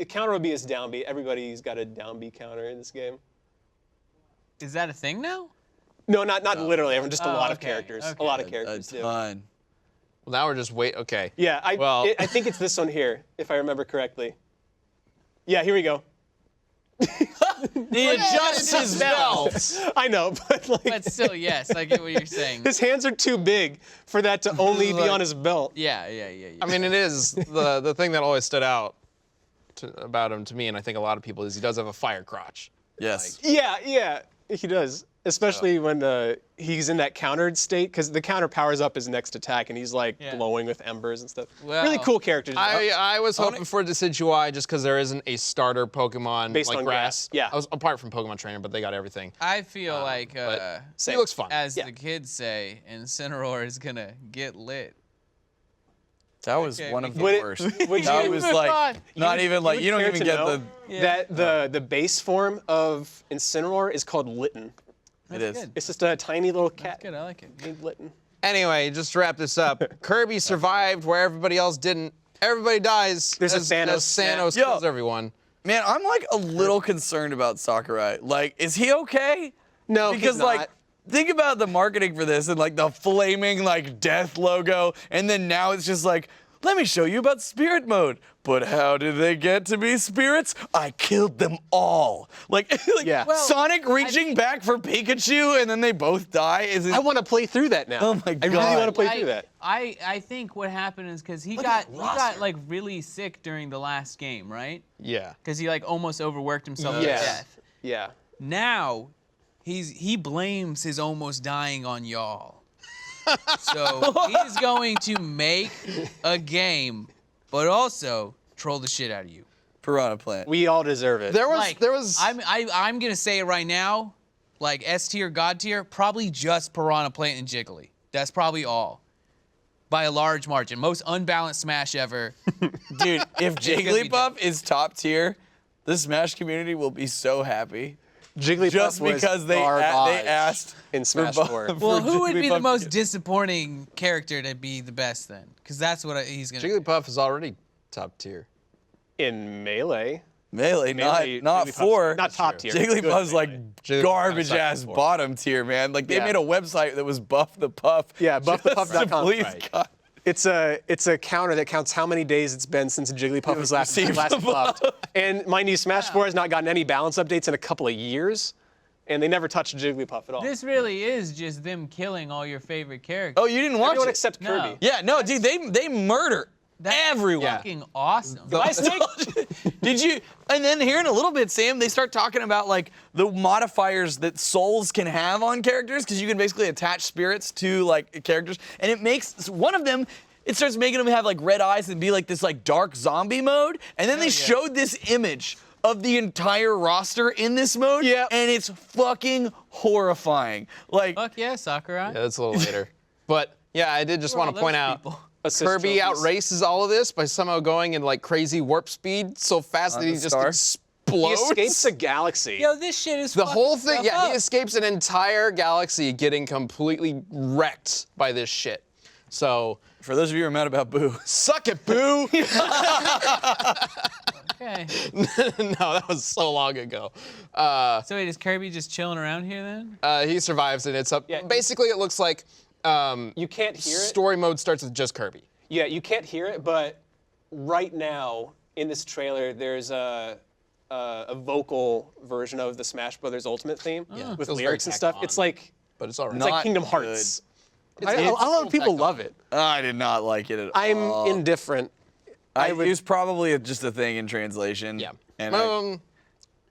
Counter would be his down B. Everybody's got a down B counter in this game. Is that a thing now? No, not literally. Everyone, just a lot of okay, characters. okay. A lot of A characters do. ton. Well, now we're just okay. Yeah, Well- I think it's this one here, if I remember correctly. Yeah, here we go. He adjusts his belt. I know, but like But still, yes, I get what you're saying. his hands are too big for that to only be on his belt. Yeah. I mean, it is the thing that always stood out about him to me, and I think a lot of people, is he does have a fire crotch. Yes. Yeah, he does. Especially when he's in that countered state, because the counter powers up his next attack, and he's like glowing with embers and stuff. Well, really cool character. I was hoping for Decidueye just because there isn't a starter Pokemon Based like on grass. grass, yeah. I was apart from Pokemon Trainer, but they got everything. I feel like, He looks fun. as Yeah. the kids say, Incineroar is gonna get lit. That was Okay, one we of can- the Would it- worst. would That you- was Move like on. not even like you don't care even to get know that the base form of Incineroar is called Litten. It is. good. It's just a tiny little cat Good, I like it. named Litten. Anyway, just to wrap this up, Kirby survived where everybody else didn't. Everybody dies. There's a as Thanos Thanos snap. kills Yo. everyone. Man, I'm like a little concerned about Sakurai. Like, is he okay? No, Because he's like, not. think about the marketing for this and like the flaming like death logo, and then now it's just like, let me show you about spirit mode. But how did they get to be spirits? I killed them all. Like Yeah. Well, Sonic reaching back for Pikachu and then they both die. Is it? I want to play through that now. Oh my I really God. want to play through that. I think what happened is because he got like really sick during the last game, right? Yeah. Because he like almost overworked himself to Yeah. death. Yeah. Now, he blames his almost dying on y'all. So he's going to make a game, but also troll the shit out of you. Piranha Plant. We all deserve it. There was. I'm gonna say it right now, like S tier, God tier, probably just Piranha Plant and Jiggly. That's probably all. By a large margin. Most unbalanced Smash ever. Dude, if gonna be Jigglypuff is top tier, the Smash community will be so happy. Jigglypuff Just was because they garbage asked in Smash for 4. Well, who would be the Jigglypuff most to- disappointing character to be the best then? Because that's what he's gonna. Jigglypuff is already top tier. In Melee. Melee, not Jigglypuff's 4. Not top tier. Jigglypuff's like Jigglypuff's garbage second ass floor. bottom tier, man. Like they Yeah. made a website that was Buff the Puff. Yeah, just to buffthepuff.com. please Right. God. It's a counter that counts how many days it's been since Jigglypuff was last received the buffed. And mind you, Smash 4 has not gotten any balance updates in a couple of years, and they never touched Jigglypuff at all. This really is just them killing all your favorite characters. Oh, you didn't watch Everyone it? except No. Kirby. Yeah, no, dude, they murder everyone. Fucking awesome. Did you? And then here in a little bit, Sam, they start talking about like the modifiers that souls can have on characters, because you can basically attach spirits to like characters, and it makes one of them. It starts making them have like red eyes and be like this like dark zombie mode, and then they showed this image of the entire roster in this mode, Yeah. and it's fucking horrifying. Like, Fuck yeah, Sakurai. Yeah, that's a little later. But yeah, I did just want to point out. Assist Kirby trophies. outraces all of this by somehow going in like crazy warp speed so fast that On he the just star? He explodes. escapes a galaxy. Yo, this shit is The whole thing, fucking yeah, stuff he up. escapes an entire galaxy getting completely wrecked by this shit. So, for those of you who are mad about Boo, suck it, Boo! Okay. No, that was so long ago. So wait, is Kirby just chilling around here then? He survives and it's up. Yeah. Basically, it looks like You can't hear it. story mode starts with just Kirby. Yeah, you can't hear it, but right now in this trailer, there's a vocal version of the Smash Brothers Ultimate theme with Feels lyrics very and stuff. tacked It's on. like But it's alright. it's like Not Kingdom good. Hearts. It's A lot of people love it. I did not like it at I'm all. indifferent. It was probably just a thing in translation. Yeah. And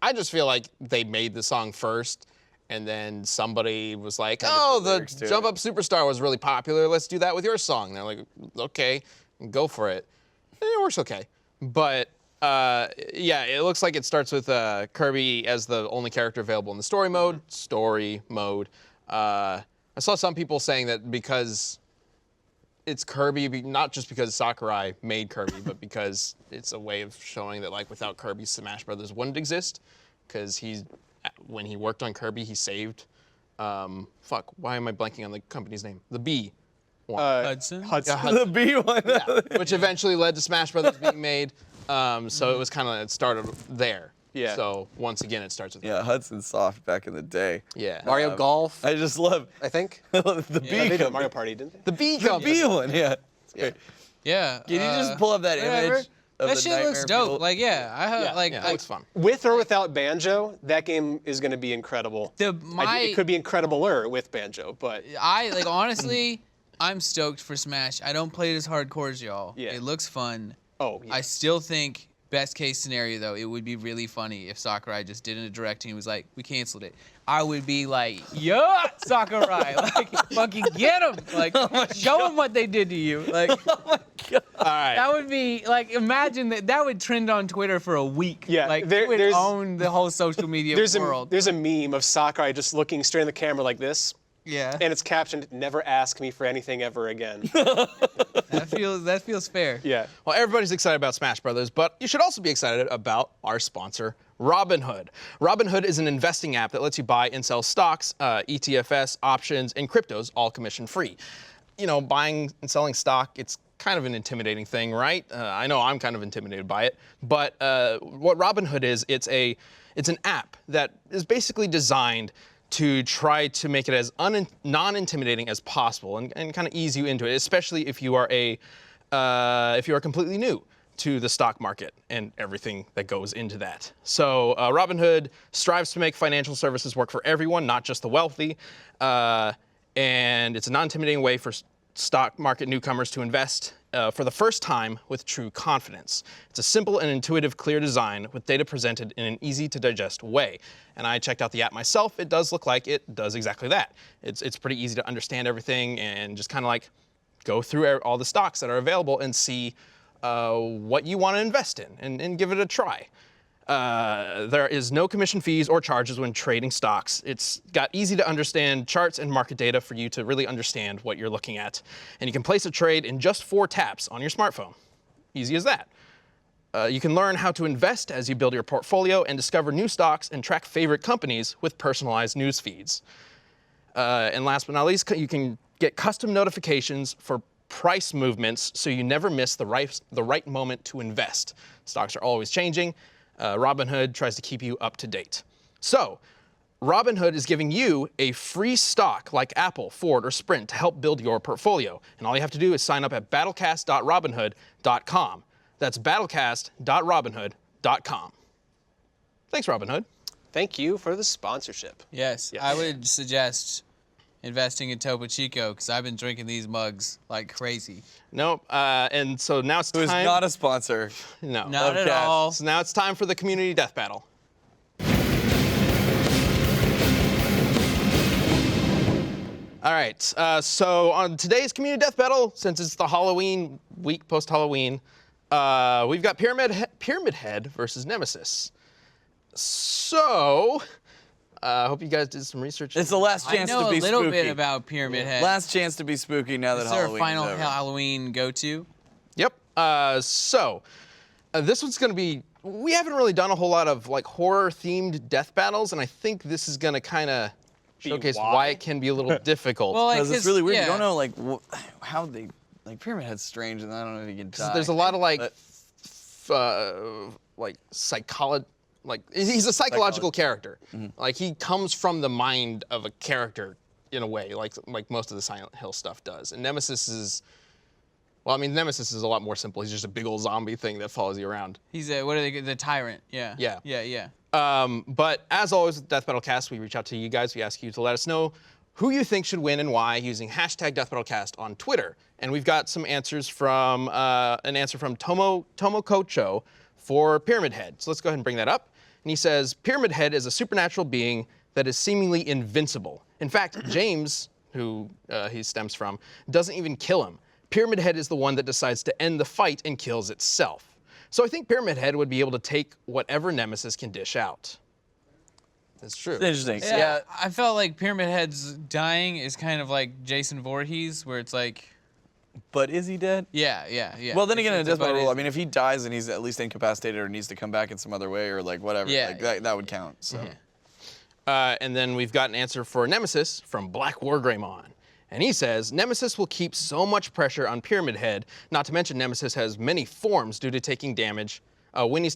I just feel like they made the song first, and then somebody was like, Kinda "Oh, put the lyrics to Jump it. Up Superstar was really popular. Let's do that with your song." And they're like, "Okay, go for it." And it works okay, but yeah, it looks like it starts with Kirby as the only character available in the story mode. Story mode. I saw some people saying that because it's Kirby, not just because Sakurai made Kirby, but because it's a way of showing that like without Kirby, Smash Brothers wouldn't exist. Because when he worked on Kirby, he saved. Why am I blanking on the company's name? The B. Hudson. The B one. Which eventually led to Smash Brothers being made. So it was kind of, it started there. Yeah. So once again, it starts with Yeah, Hudson Soft back in the day. Yeah. Mario Golf, I just love I think. the They B did company. Mario Party, didn't they? The B The company. B one, yeah. It's great. Yeah. Can you just pull up that whatever. image? Of That the shit looks Nightmare dope. people? Like, yeah, I have like, Yeah, it like looks fun. With or without Banjo, that game is going to be incredible. It could be incredibler with Banjo, but I like honestly, I'm stoked for Smash. I don't play it as hardcore as y'all. Yeah. It looks fun. oh, yeah. I still think best case scenario though, it would be really funny if Sakurai just did a direct and he was like, we canceled it. I would be like, yeah, Sakurai, like fucking get him, like show him what they did to you, like. All right. That would be like, imagine that would trend on Twitter for a week. Yeah, like there- it would there's- own the whole social media world. There's a meme of Sakurai just looking straight in the camera like this, Yeah, and it's captioned, "Never ask me for anything ever again." that feels fair. Yeah. Well, everybody's excited about Smash Brothers, but you should also be excited about our sponsor, Robinhood. Robinhood is an investing app that lets you buy and sell stocks, ETFs, options, and cryptos, all commission-free. You know, buying and selling stock, it's kind of an intimidating thing, right? I know I'm kind of intimidated by it, but what Robinhood is, it's an app that is basically designed to try to make it as non-intimidating as possible and kind of ease you into it, especially if you are completely new to the stock market and everything that goes into that. So Robinhood strives to make financial services work for everyone, not just the wealthy, and it's a non-intimidating way for stock market newcomers to invest for the first time with true confidence. It's a simple and intuitive, clear design with data presented in an easy to digest way. And I checked out the app myself. It does look like it does exactly that. It's pretty easy to understand everything and just kind of like go through all the stocks that are available and see what you want to invest in and give it a try. There is no commission fees or charges when trading stocks. It's got easy to understand charts and market data for you to really understand what you're looking at. And you can place a trade in just 4 taps on your smartphone. Easy as that. You can learn how to invest as you build your portfolio and discover new stocks and track favorite companies with personalized news feeds. And last but not least, you can get custom notifications for price movements so you never miss the right moment to invest. Stocks are always changing. Robinhood tries to keep you up to date. So, Robinhood is giving you a free stock like Apple, Ford, or Sprint to help build your portfolio. And all you have to do is sign up at battlecast.robinhood.com. That's battlecast.robinhood.com. Thanks, Robinhood. Thank you for the sponsorship. Yes, I would suggest investing in Topo Chico because I've been drinking these mugs like crazy. Nope. And so now it's Who time. is not a sponsor. No. Not at Okay. all. So now it's time for the community death battle. All right, so on today's community death battle, since it's the Halloween week, post-Halloween, we've got Pyramid Head versus Nemesis. So, I hope you guys did some research. It's the last I chance know to be a little spooky. bit about Pyramid Head. Last chance to be spooky now that Is there a Halloween final is over. Halloween go-to? Yep. This one's gonna be. We haven't really done a whole lot of like horror-themed death battles, and I think this is gonna kind of showcase why it can be a little difficult. Well, like, Because it's really weird. yeah. You don't know like how they Pyramid Head's strange, and I don't know if you can die. There's a lot of like, But- like psychology. Like he's a psychological character. Like he comes from the mind of a character in a way, like most of the Silent Hill stuff does. And Nemesis is, well, I mean, Nemesis is a lot more simple. He's just a big old zombie thing that follows you around. He's what are they? The tyrant. Yeah. Yeah. Yeah. But as always with Death Battle Cast, we reach out to you guys. We ask you to let us know who you think should win and why using hashtag Death Battle Cast on Twitter. And we've got some answers from an answer from Tomo Kocho for Pyramid Head. So let's go ahead and bring that up. And he says, Pyramid Head is a supernatural being that is seemingly invincible. In fact, James, who he stems from, doesn't even kill him. Pyramid Head is the one that decides to end the fight and kills itself. So I think Pyramid Head would be able to take whatever Nemesis can dish out. That's true. It's interesting. Yeah. I felt like Pyramid Head's dying is kind of like Jason Voorhees, where it's like But is he dead? Yeah. Well, then again, in a death by but rule, is- I mean, if he dies and he's at least incapacitated or needs to come back in some other way or like whatever, Yeah. like that would count. So. And then we've got an answer for Nemesis from Black War Greymon. And he says, Nemesis will keep so much pressure on Pyramid Head, not to mention Nemesis has many forms due to taking damage. When he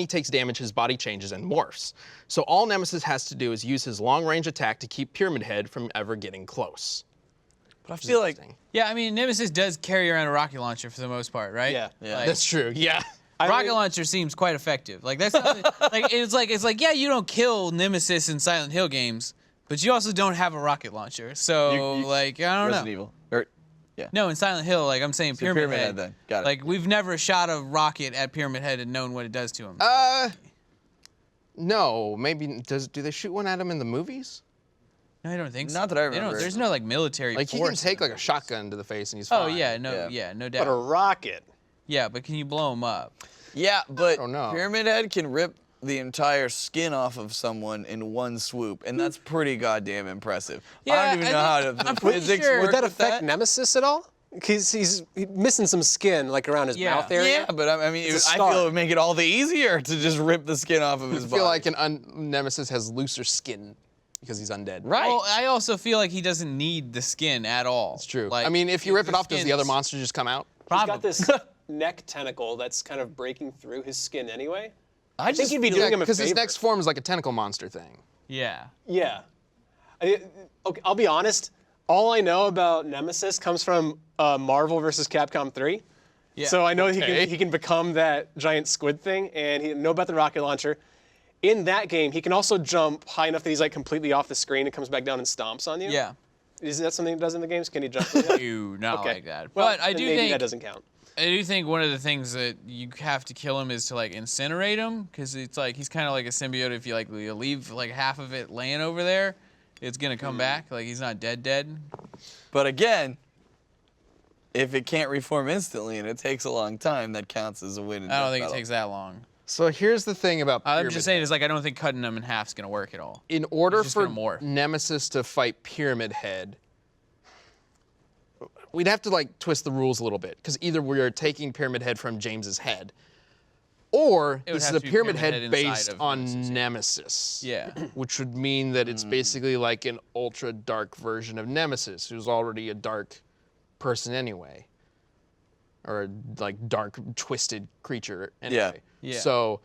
takes damage, his body changes and morphs. So all Nemesis has to do is use his long-range attack to keep Pyramid Head from ever getting close. But I feel like Yeah, I mean, Nemesis does carry around a rocket launcher for the most part, right? Yeah. Like, That's true, yeah. rocket launcher seems quite effective. Like that's like it's like yeah, you don't kill Nemesis in Silent Hill games, but you also don't have a rocket launcher. So like I don't Resident know. Evil. Or, yeah. No, in Silent Hill, like I'm saying, Pyramid, Pyramid Head. Head then. Got it. Like we've never shot a rocket at Pyramid Head and known what it does to him. No, maybe, do they shoot one at him in the movies? No, I don't think so. Not that I They don't- remember. There's no like military Like, he force. can take, in like, them. a shotgun to the face and he's Oh fine. yeah, no But a doubt. rocket. Yeah, but can you blow him up? Yeah, but don't know. Pyramid Head can rip the entire skin off of someone in one swoop, and that's pretty goddamn impressive. I Yeah, don't even I know how think- the I'm pretty physics sure- work Would that with affect Nemesis at all? Because he's missing some skin, like around his Yeah. mouth area. Yeah, but I mean, It's a I feel start. it would make it all the easier to just rip the skin off of his I body. feel like Nemesis has looser skin because he's undead. right. Well, I also feel like he doesn't need the skin at all. It's true. Like, I mean, if you rip it off, does the other skin's- monster just come out? He's got Probably. this neck tentacle that's kind of breaking through his skin anyway. I think he'd be feel doing him a Because his favor. next form is like a tentacle monster thing. Yeah. Yeah. Okay, I'll be honest. All I know about Nemesis comes from Marvel vs. Capcom 3. Yeah. So I know Okay. he can become that giant squid thing, and he know about the rocket launcher. In that game, he can also jump high enough that he's like completely off the screen and comes back down and stomps on you. Yeah. Is that something he does in the games? Can he jump? Like that? You not Okay. like that. Well, But I then do maybe think that doesn't count. I do think one of the things that you have to kill him is to like incinerate him, because it's like he's kind of like a symbiote. If you leave like half of it laying over there, it's gonna come back. Like he's not dead. But again, if it can't reform instantly and it takes a long time, that counts as a win. In I don't death think it battle. takes that long. So here's the thing about I'm Pyramid just saying, Head. it's like I don't think cutting him in half is gonna work at all. In order He's just for gonna morph. Nemesis to fight Pyramid Head, we'd have to like twist the rules a little bit, because either we are taking Pyramid Head from James's head, or It would this is have a to be Pyramid Pyramid Head Head based inside of on Nemesis, Nemesis. Yeah. Which would mean that it's basically like an ultra dark version of Nemesis, who's already a dark person anyway. Or a like dark, twisted creature anyway. Yeah. So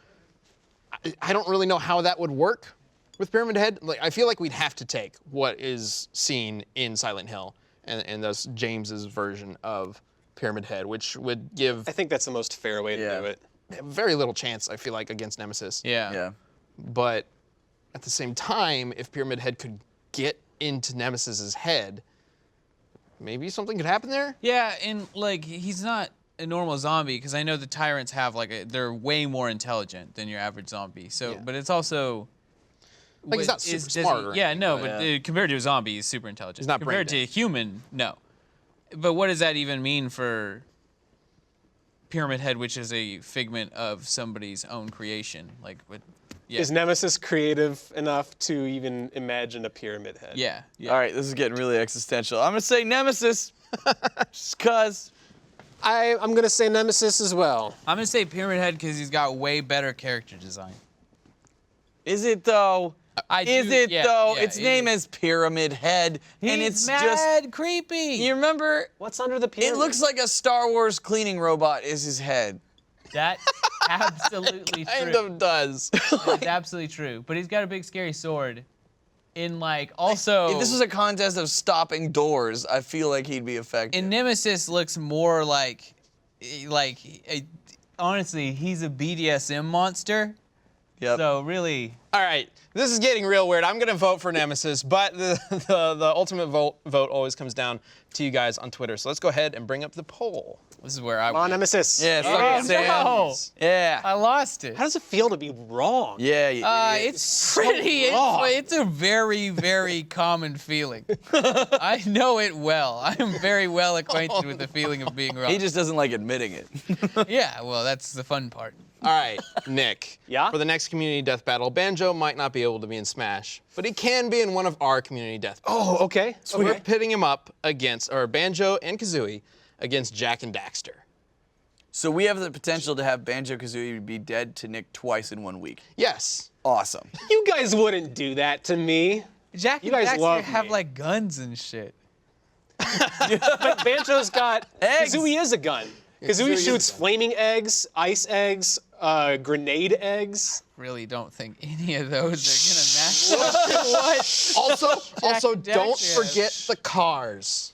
I don't really know how that would work with Pyramid Head. Like, I feel like we'd have to take what is seen in Silent Hill and thus James's version of Pyramid Head, which would give I think that's the most fair way to Yeah. do it. very little chance, I feel like, against Nemesis. Yeah. Yeah. But at the same time, if Pyramid Head could get into Nemesis's head, maybe something could happen there? Yeah, and like he's not a normal zombie, because I know the tyrants have they're way more intelligent than your average zombie. So, Yeah. but it's also Like, he's not super smart or Yeah, anything, no, but- but compared to a zombie, he's super intelligent. He's not compared to a brain-dead. human, no. But what does that even mean for Pyramid Head, which is a figment of somebody's own creation? Like, what? Yeah. Is Nemesis creative enough to even imagine a pyramid head? Yeah. Yeah. All right, this is getting really existential. I'm gonna say Nemesis, just cause. I'm gonna say Nemesis as well. I'm gonna say Pyramid Head because he's got way better character design. Is it though? I Is do- it yeah, though? yeah, its it name is. is Pyramid Head, and He's it's mad just. creepy. You remember? What's under the pyramid? It looks like a Star Wars cleaning robot is his head. That's absolutely Kind true. of does. That's absolutely true. But he's got a big scary sword. In like also If this was a contest of stopping doors, I feel like he'd be effective. in Nemesis looks more like honestly, he's a BDSM monster. Yep. So really, All right, this is getting real weird. I'm gonna vote for Nemesis, but the ultimate vote always comes down to you guys on Twitter. So let's go ahead and bring up the poll. this is where I Come on, win. Nemesis. Yeah, Oh, suck it, Sam. no. Yeah. I lost it. How does it feel to be wrong? Yeah. It's pretty. wrong. It's a very, very common feeling. I know it well. I am very well acquainted with the feeling of being wrong. He just doesn't like admitting it. Yeah, well, that's the fun part. All right, Nick. Yeah? For the next community death battle, Banjo might not be able to be in Smash, but he can be in one of our community death battles. Oh, okay. So we're pitting him up against, or Banjo and Kazooie, against Jack and Daxter. So we have the potential to have Banjo-Kazooie be dead to Nick twice in 1 week. Yes. Awesome. You guys wouldn't do that to me. Jack You and guys Daxter love have me. like guns and shit. But Banjo's got Eggs. Kazooie is a gun. Kazooie shoots flaming eggs, ice eggs, grenade eggs. Really don't think any of those are gonna match. Also, and don't Daxter forget the cars.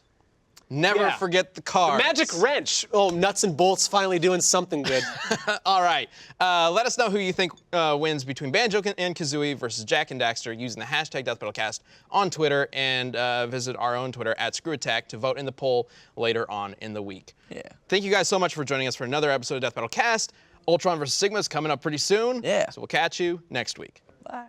Never Yeah. forget the cars. Magic wrench. Oh, nuts and bolts finally doing something good. All right. Let us know who you think wins between Banjo and Kazooie versus Jack and Daxter using the hashtag DeathBattleCast on Twitter, and visit our own Twitter at ScrewAttack to vote in the poll later on in the week. Yeah. Thank you guys so much for joining us for another episode of Death Battle Cast. Ultron versus Sigma is coming up pretty soon. Yeah. So we'll catch you next week. Bye.